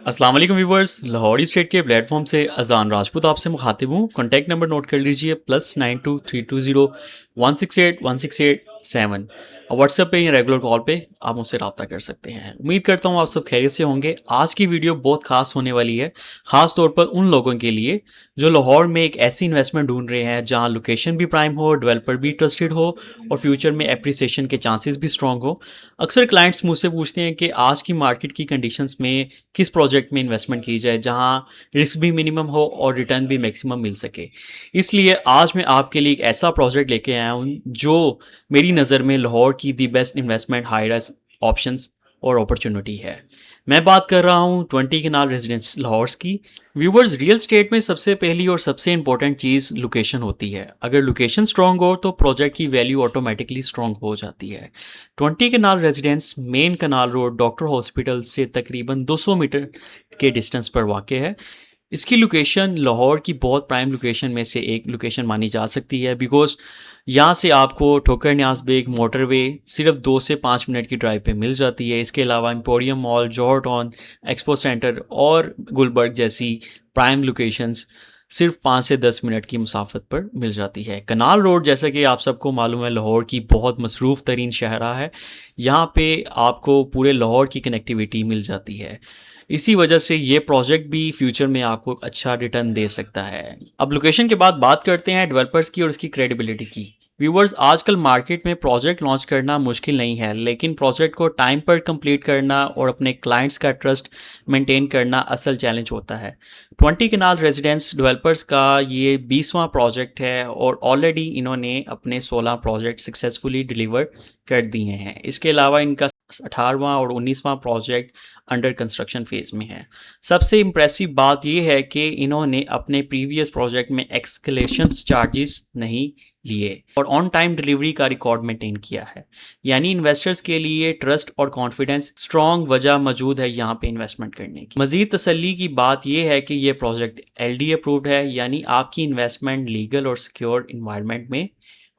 अस्सलाम वालेकुम viewers, Lahori state के प्लेटफॉर्म से अजान राजपूत आपसे मुखातिब हूँ। कॉन्टैक्ट नंबर नोट कर लीजिए +923201681687 और व्हाट्सएप पे या रेगुलर कॉल पे आप मुझसे रब्ता कर सकते हैं। उम्मीद करता हूँ आप सब खैरियत से होंगे। आज की वीडियो बहुत खास होने वाली है, ख़ास तौर पर उन लोगों के लिए जो लाहौर में एक ऐसी इन्वेस्टमेंट ढूंढ रहे हैं जहाँ लोकेशन भी प्राइम हो, डेवलपर भी ट्रस्टेड हो और फ्यूचर में एप्रिसिएशन के चांसेस भी स्ट्रॉन्ग हो। अक्सर क्लाइंट्स मुझसे पूछते हैं कि आज की मार्केट की कंडीशंस में किस प्रोजेक्ट में इन्वेस्टमेंट की जाए जहां रिस्क भी मिनिमम हो और रिटर्न भी मैक्सिमम मिल सके। इसलिए आज मैं आपके लिए एक ऐसा प्रोजेक्ट लेके आया हूं जो मेरी नज़र में लाहौर की the best investment high risk options और अपॉर्चुनिटी है। मैं बात कर रहा हूं 20 कनाल रेजिडेंस लाहौर की। व्यूवर्स, रियल स्टेट में सबसे पहली और सबसे इंपॉर्टेंट चीज़ लोकेशन होती है। अगर लोकेशन स्ट्रांग हो तो प्रोजेक्ट की वैल्यू ऑटोमेटिकली स्ट्रांग हो जाती है। 20 कनाल residence main canal road doctor hospital से तकरीबन 200 मीटर के डिस्टेंस पर वाक़ है। इसकी लोकेशन लाहौर की बहुत प्राइम लोकेशन में से एक लोकेशन मानी जा सकती है, बिकॉज यहाँ से आपको ठोकर न्याज बेग मोटरवे सिर्फ 2 से 5 मिनट की ड्राइव पे मिल जाती है। इसके अलावा एम्पोरियम मॉल, जौहर टाउन, एक्सपो सेंटर और गुलबर्ग जैसी प्राइम लोकेशंस सिर्फ 5 से 10 मिनट की मुसाफत पर मिल जाती है। कनाल रोड, जैसा कि आप सबको मालूम है, लाहौर की बहुत मसरूफ़ तरीन शहरा है। यहाँ पे आपको पूरे लाहौर की कनेक्टिविटी मिल जाती है। इसी वजह से ये प्रोजेक्ट भी फ्यूचर में आपको अच्छा रिटर्न दे सकता है। अब लोकेशन के बाद बात करते हैं डेवलपर्स की और उसकी क्रेडिबिलिटी की। व्यूवर्स, आजकल मार्केट में प्रोजेक्ट लॉन्च करना मुश्किल नहीं है, लेकिन प्रोजेक्ट को टाइम पर कंप्लीट करना और अपने क्लाइंट्स का ट्रस्ट मेंटेन करना असल चैलेंज होता है। 20 कनाल रेजिडेंस डेवलपर्स का ये 20वां प्रोजेक्ट है और ऑलरेडी इन्होंने अपने 16 प्रोजेक्ट सक्सेसफुली डिलीवर कर दिए हैं। इसके अलावा इनका 18वां और 19वां प्रोजेक्ट अंडर कंस्ट्रक्शन फेज में है। सबसे इम्प्रेसिव बात यह है कि इन्होंने अपने प्रीवियस प्रोजेक्ट में एक्सकलेशन चार्जेस नहीं लिए और ऑन टाइम डिलीवरी का रिकॉर्ड मेंटेन किया है। यानी इन्वेस्टर्स के लिए ट्रस्ट और कॉन्फिडेंस स्ट्रॉन्ग वजह मौजूद है यहाँ पे इन्वेस्टमेंट करने की। मजीद तसल्ली की बात यह है कि ये प्रोजेक्ट LD अप्रूव्ड है, यानी आपकी इन्वेस्टमेंट लीगल और सिक्योर इन्वायरमेंट में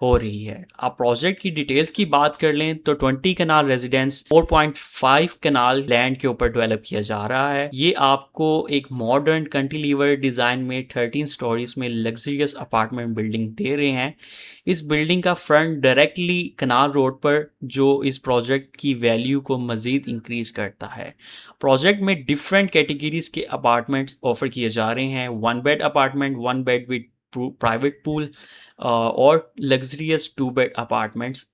हो रही है। आप प्रोजेक्ट की डिटेल्स की बात कर लें तो 20 कनाल रेजिडेंस 4.5 कनाल लैंड के ऊपर डेवलप किया जा रहा है। ये आपको एक मॉडर्न कैंटिलीवर डिज़ाइन में 13 स्टोरीज में लग्जरियस अपार्टमेंट बिल्डिंग दे रहे हैं। इस बिल्डिंग का फ्रंट डायरेक्टली कनाल रोड पर, जो इस प्रोजेक्ट की वैल्यू को मज़ीद इंक्रीज़ करता है। प्रोजेक्ट में डिफरेंट कैटेगरीज के अपार्टमेंट्स ऑफर किए जा रहे हैं। 1 bed apartment, 1 bed with private pool और luxurious 2 bed apartments.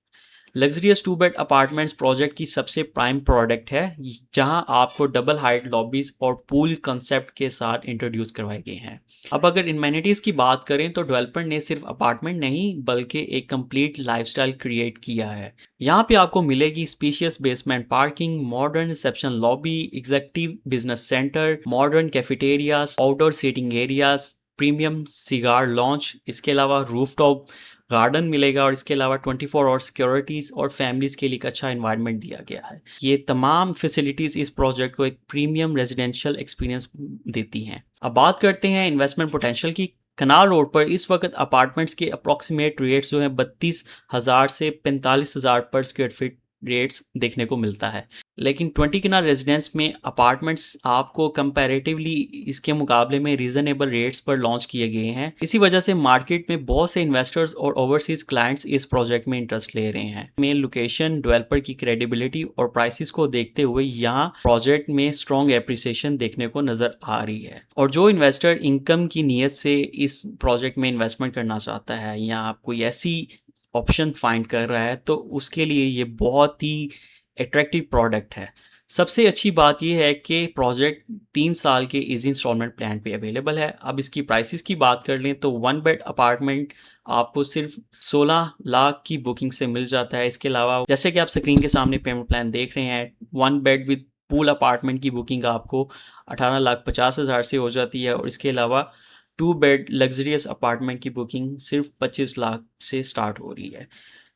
Luxurious 2 bed apartments project की सबसे प्राइम प्रोडक्ट है, जहां आपको डबल हाइट लॉबीज और पूल कंसेप्ट के साथ इंट्रोड्यूस करवाए गए हैं। अब अगर इन्मेनिटीज़ की बात करें तो डेवलपर ने सिर्फ अपार्टमेंट नहीं बल्कि एक कंप्लीट लाइफस्टाइल क्रिएट किया है। यहाँ पे आपको मिलेगी spacious basement parking, modern reception lobby, executive business centre, modern cafeterias, outdoor seating areas, premium cigar lounge. इसके अलावा रूफटॉप गार्डन मिलेगा और इसके अलावा 24 आवर सिक्योरिटीज़ और फैमिलीज़ के लिए एक अच्छा इन्वायरमेंट दिया गया है। ये तमाम फैसिलिटीज़ इस प्रोजेक्ट को एक प्रीमियम रेजिडेंशियल एक्सपीरियंस देती हैं। अब बात करते हैं इन्वेस्टमेंट पोटेंशियल की। कनाल रोड पर इस वक्त अपार्टमेंट्स के अप्रॉक्सीमेट रेट्स जो हैं 32,000 से 45,000 पर स्क्वायर फीट रेट्स देखने को मिलता है, लेकिन 20 कनाल रेजिडेंस में अपार्टमेंट्स आपको कंपैरेटिवली इसके मुकाबले में रीजनेबल रेट्स पर लॉन्च किए गए हैं। इसी वजह से मार्केट में बहुत से इन्वेस्टर्स और ओवरसीज क्लाइंट्स इस प्रोजेक्ट में इंटरेस्ट ले रहे हैं। मेन लोकेशन, डेवलपर की क्रेडिबिलिटी और प्राइसेस को देखते हुए यहाँ प्रोजेक्ट में स्ट्रॉन्ग एप्रिसिएशन देखने को नजर आ रही है। और जो इन्वेस्टर इनकम की नीयत से इस प्रोजेक्ट में इन्वेस्टमेंट करना चाहता है या आप कोई ऐसी ऑप्शन फाइंड कर रहा है तो उसके लिए ये बहुत ही अट्रैक्टिव प्रोडक्ट है। सबसे अच्छी बात यह है कि प्रोजेक्ट 3 साल के इजी इंस्टॉलमेंट प्लान पे अवेलेबल है। अब इसकी प्राइसेस की बात कर लें तो 1 बेड अपार्टमेंट आपको सिर्फ 16 लाख की बुकिंग से मिल जाता है। इसके अलावा जैसे कि आप स्क्रीन के सामने पेमेंट प्लान देख रहे हैं, 1 बेड विद पूल अपार्टमेंट की बुकिंग आपको 18,50,000 से हो जाती है और इसके अलावा 2 बेड लग्जरियस अपार्टमेंट की बुकिंग सिर्फ 25 लाख से स्टार्ट हो रही है।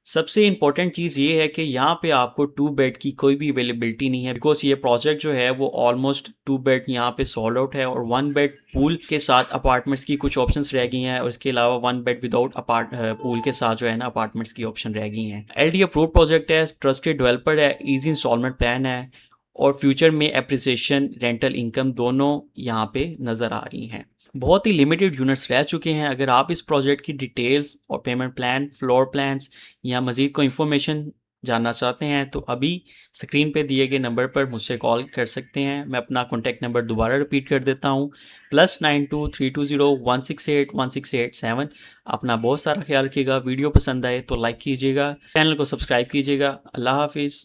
सबसे इम्पोर्टेंट चीज़ ये है कि यहाँ पे आपको 2 बेड की कोई भी अवेलेबिलिटी नहीं है, बिकॉज ये प्रोजेक्ट जो है वो ऑलमोस्ट 2 बेड यहाँ पे सोल्ड आउट है और 1 बेड पूल के साथ अपार्टमेंट्स की कुछ ऑप्शंस रह गई हैं और इसके अलावा 1 बेड विदाउट पूल के साथ जो है ना अपार्टमेंट्स की ऑप्शन रह गई हैं। LD अप्रूव्ड प्रोजेक्ट है, ट्रस्टेड डेवलपर है, ईजी इंस्टॉलमेंट प्लान है और फ्यूचर में एप्रिसिएशन, रेंटल इनकम दोनों यहाँ पे नज़र आ रही हैं। बहुत ही लिमिटेड यूनिट्स रह चुके हैं। अगर आप इस प्रोजेक्ट की डिटेल्स और पेमेंट प्लान, फ्लोर प्लान्स या मज़ीद कोई इन्फॉर्मेशन जानना चाहते हैं तो अभी स्क्रीन पे दिए गए नंबर पर मुझसे कॉल कर सकते हैं। मैं अपना कॉन्टैक्ट नंबर दोबारा रिपीट कर देता हूँ, +92 320 168 168 7। अपना बहुत सारा ख्याल रखिएगा। वीडियो पसंद आए तो लाइक कीजिएगा, चैनल को सब्सक्राइब कीजिएगा। अल्लाह हाफिज़।